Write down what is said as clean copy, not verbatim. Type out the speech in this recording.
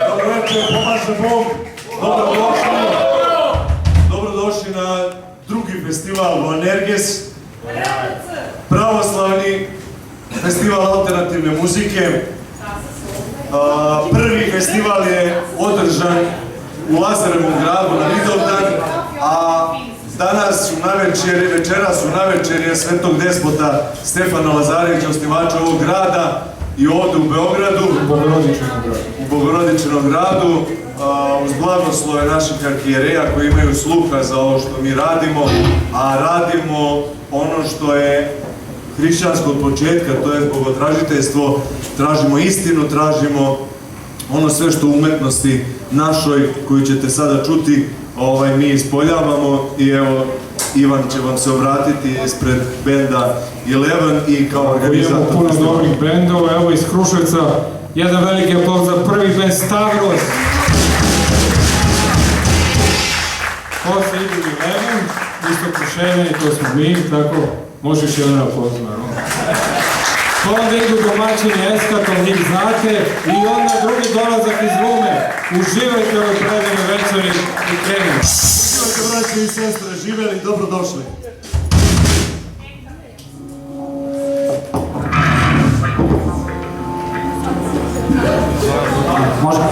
Dobro večer, pomaže Bog. Dobrodošli na drugi festival Voanергes, pravoslavni festival alternativne muzike. Prvi festival je održan u Lazarevom gradu na Vidovdan, a večeras u navečer je Svetog Despota Stefana Lazarevića, osnivača ovog grada, i ovdje u Beogradu, u Bogorodičinom gradu, uz blagoslove naših arhijereja koji imaju sluha za ovo što mi radimo, a radimo ono što je hrišćansko od početka, to je bogotražiteljstvo, tražimo istinu, tražimo ono sve što u umetnosti našoj, koju ćete sada čuti, mi ispoljavamo. I evo, Ivan će vam se obratiti ispred benda Eleven i kao organizator. Imamo puno dobrih bendova, evo iz Kruševca, jedan veliki aplauz za prvi bend Stavros. Posle idu Eleven, isto Kruševljani, to smo mi, tako, možeš jedan aplauz, naravno. Onda idu domaćini Eskatom, njih znate, i onda drugi dolazak iz Rume. Uživajte ovoj predivnoj večeri i krenimo. Uživajte, braći i sestre, živeli, dobrodošli. Može.